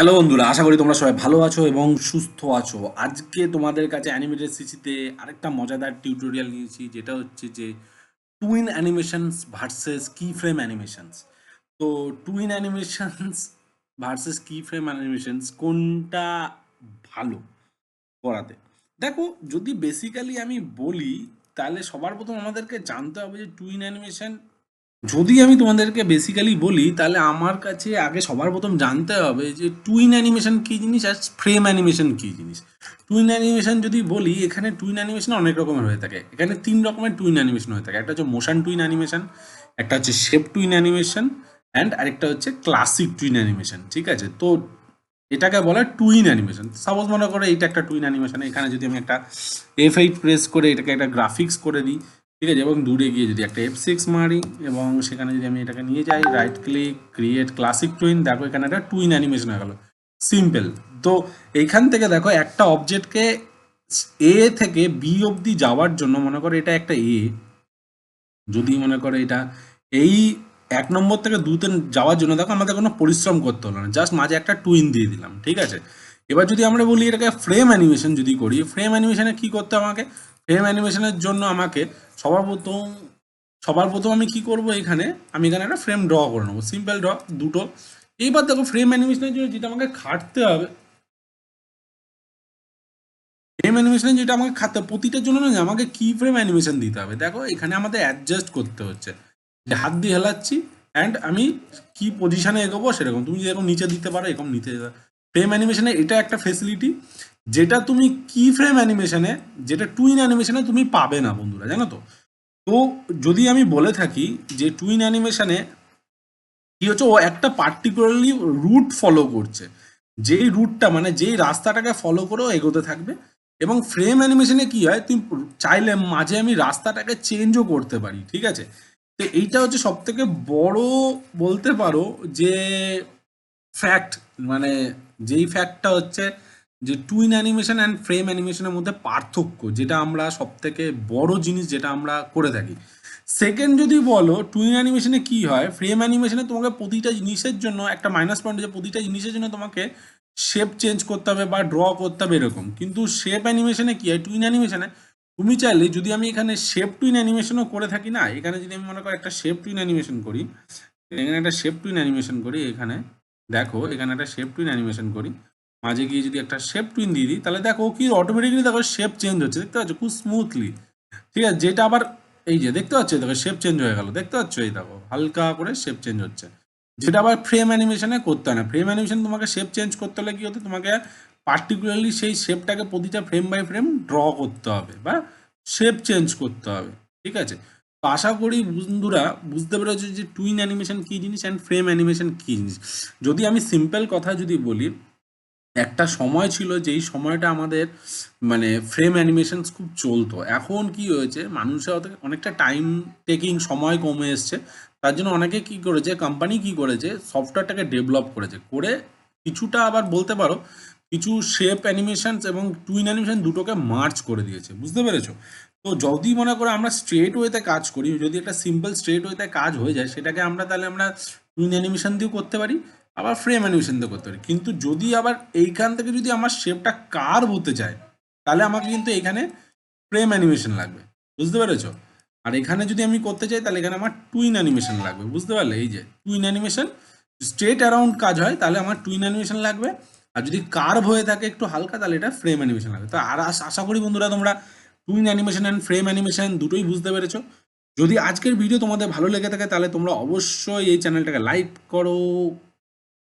Hello বন্ধুরা, আশা করি তোমরা সবাই ভালো আছো এবং সুস্থ আছো। আজকে তোমাদের কাছে অ্যানিমেটেড সিসিতে আরেকটা মজাদার টিউটোরিয়াল নিয়েছি, যেটা হচ্ছে যে টুইন অ্যানিমেশনস ভার্সেস কি ফ্রেম অ্যানিমেশনস। তো টুইন অ্যানিমেশনস ভার্সেস কি ফ্রেম অ্যানিমেশনস কোনটা ভালো করাতে? দেখো, যদি বেসিক্যালি আমি বলি, তাহলে সবার প্রথম আমাদেরকে জানতে হবে যে টুইন অ্যানিমেশন, যদি আমি তোমাদেরকে বেসিক্যালি বলি, তাহলে আমার কাছে আগে সবার প্রথম জানতে হবে যে টুইন অ্যানিমেশন কী জিনিস আর ফ্রেম অ্যানিমেশন কী জিনিস। টুইন অ্যানিমেশন যদি বলি, এখানে টুইন অ্যানিমেশন অনেক রকমের হয়ে থাকে। এখানে তিন রকমের টুইন অ্যানিমেশন হয়ে থাকে। একটা হচ্ছে মোশন টুইন অ্যানিমেশন, একটা হচ্ছে শেপ টুইন অ্যানিমেশন, অ্যান্ড আরেকটা হচ্ছে ক্লাসিক টুইন অ্যানিমেশন। ঠিক আছে, তো এটাকে বলে টুইন অ্যানিমেশন। সাপোজ মনে করো এইটা একটা টুইন অ্যানিমেশন, এখানে যদি আমি একটা F8 প্রেস করে এটাকে একটা গ্রাফিক্স করে দিই, ঠিক আছে, এবং দূরে গিয়ে যদি একটা F6 মারি এবং সেখানে যদি আমি এটাকে নিয়ে যাই, right click, create classic twin, দেখো এখানে একটা টুইন অ্যানিমেশন হয়ে গেল। সিম্পল। তো এইখান থেকে দেখো একটা অবজেক্টকে এ থেকে বি অবধি যাওয়ার জন্য, মনে করো এটা একটা এ, যদি মনে করো এটা এই 1 নম্বর থেকে 2-তে যাওয়ার জন্য দেখো আমাদের কোনো পরিশ্রম করতে হলো না, জাস্ট মাঝে একটা টুইন দিয়ে দিলাম। ঠিক আছে, এবার যদি আমরা বলি এটাকে ফ্রেম অ্যানিমেশন যদি করি, ফ্রেম অ্যানিমেশনে কি করতে হবে আমাকে? ফ্রেম অ্যানিমেশনের জন্য আমাকে সবার প্রথম সবার প্রথম আমি কি করব, আমি এখানে একটা ফ্রেম ড্র করে নেবো, সিম্পল ড্র দুটো। এইবার দেখো ফ্রেম অ্যানিমেশনের জন্য যেটা আমাকে খাটতে হবে, ফ্রেম অ্যানিমেশনে যেটা আমাকে খাটতে হবে, প্রতিটার জন্য না আমাকে কি ফ্রেম অ্যানিমেশন দিতে হবে। দেখো এখানে আমাদের অ্যাডজাস্ট করতে হচ্ছে, যে হাত দিয়ে হেলাচ্ছি অ্যান্ড আমি কি পজিশনে এগোবো সেরকম, তুমি যেরকম নিচে দিতে পারো এরকম নিচে দিতে পারো। ফ্রেম অ্যানিমেশনে এটা একটা ফেসিলিটি, যেটা তুমি কি ফ্রেম অ্যানিমেশনে, যেটা টুইন অ্যানিমেশনে তুমি পাবে না বন্ধুরা, জানো তো। তো যদি আমি বলে থাকি যে টুইন অ্যানিমেশনে কি হচ্ছে, ও একটা পার্টিকুলারলি রুট ফলো করছে, যেই রুটটা মানে যেই রাস্তাটাকে ফলো করেও এগোতে থাকবে। এবং ফ্রেম অ্যানিমেশনে কি হয়, তুমি চাইলে মাঝে আমি রাস্তাটাকে চেঞ্জও করতে পারি। ঠিক আছে, তো এইটা হচ্ছে সব থেকে বড়, বলতে পারো যে ফ্যাক্ট, মানে যেই ফ্যাক্টটা হচ্ছে যে টুইন অ্যানিমেশন অ্যান্ড ফ্রেম অ্যানিমেশনের মধ্যে পার্থক্য, যেটা আমরা সব থেকে বড় জিনিস যেটা আমরা করে থাকি। সেকেন্ড যদি বলো, টুইন অ্যানিমেশনে কি হয়, ফ্রেম অ্যানিমেশনে তোমাকে প্রতিটা জিনিসের জন্য একটা মাইনাস পয়েন্ট, যে প্রতিটা জিনিসের জন্য তোমাকে শেপ চেঞ্জ করতে হবে বা ড্র করতে হবে এরকম। কিন্তু শেপ অ্যানিমেশনে কি হয়, টুইন অ্যানিমেশনে তুমি চাইলে, যদি আমি এখানে শেপ টুইন অ্যানিমেশনও করে থাকি না, এখানে যদি আমি মনে করি একটা শেপ টুইন অ্যানিমেশন করি, এখানে একটা শেপ টুইন অ্যানিমেশন করি, এখানে দেখো এখানে একটা শেপ টুইন অ্যানিমেশন করি, মাঝে গিয়ে যদি একটা শেপ টুইন দিয়ে দিই, তাহলে দেখো কি অটোমেটিক্যালি দেখো শেপ চেঞ্জ হচ্ছে, দেখতে পাচ্ছ খুব স্মুথলি। ঠিক আছে, যেটা আবার এই যে দেখতে পাচ্ছ, দেখো শেপ চেঞ্জ হয়ে গেল, দেখতে পাচ্ছ, এই দেখো হালকা করে শেপ চেঞ্জ হচ্ছে, যেটা আবার ফ্রেম অ্যানিমেশনে করতে হয় না। ফ্রেম অ্যানিমেশন তোমাকে শেপ চেঞ্জ করতে হলে কি হতো, তোমাকে পার্টিকুলারলি সেই শেপটাকে প্রতিটা ফ্রেম বাই ফ্রেম ড্র করতে হবে বা শেপ চেঞ্জ করতে হবে। ঠিক আছে, তো আশা করি বন্ধুরা বুঝতে পেরেছো যে টুইন অ্যানিমেশন কী জিনিস অ্যান্ড ফ্রেম অ্যানিমেশন কী জিনিস। যদি আমি সিম্পল কথা যদি বলি, একটা সময় ছিল যেই সময়টা আমাদের মানে ফ্রেম অ্যানিমেশনস খুব চলতো। এখন কি হয়েছে, মানুষের অনেকটা টাইম টেকিং, সময় কমে এসছে। তার জন্য অনেকে কি করেছে, কোম্পানি কি করেছে, সফটওয়্যারটাকে ডেভেলপ করেছে, করে কিছুটা আবার বলতে পারো কিছু শেপ অ্যানিমেশনস এবং টুইন অ্যানিমেশন দুটোকে মার্চ করে দিয়েছে, বুঝতে পেরেছো। তো যদি মনে করো আমরা স্ট্রেট ওয়েতে কাজ করি, যদি একটা সিম্পল স্ট্রেট ওয়েতে কাজ হয়ে যায়, সেটাকে আমরা তাহলে আমরা টুইন অ্যানিমেশন দিয়েও করতে পারি, আবার ফ্রেম অ্যানিমেশন দিয়ে করতে পারি। কিন্তু যদি আবার এইখান থেকে যদি আমার শেপটা কার্ভ হতে চায়, তাহলে আমাকে কিন্তু এখানে ফ্রেম অ্যানিমেশন লাগবে, বুঝতে পেরেছো। আর এখানে যদি আমি করতে চাই, তাহলে এখানে আমার টুইন অ্যানিমেশন লাগবে, বুঝতে পারলে। এই যে টুইন অ্যানিমেশন, স্ট্রেট অ্যারাউন্ড কাজ হয় তাহলে আমার টুইন অ্যানিমেশন লাগবে, আর যদি কার্ভ হয়ে থাকে একটু হালকা, তাহলে এটা ফ্রেম অ্যানিমেশন লাগবে। তো আর আশা করি বন্ধুরা তোমরা twin animation and frame animation দুটোই বুঝতে পেরেছো। যদি আজকের ভিডিও তোমাদের ভালো লেগে থাকে, তাহলে তোমরা অবশ্যই এই চ্যানেলটাকে লাইক করো,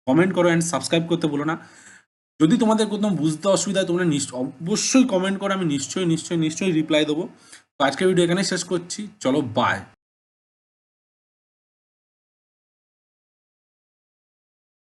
কমেন্ট করো অ্যান্ড সাবস্ক্রাইব করতে ভুলো না। যদি তোমাদের কোনো বুঝতে অসুবিধা হয়, তোমরা অবশ্যই কমেন্ট করো, আমি নিশ্চয়ই নিশ্চয়ই নিশ্চয়ই রিপ্লাই দেবো। তো আজকের ভিডিও এখানে শেষ করছি, চলো বাই।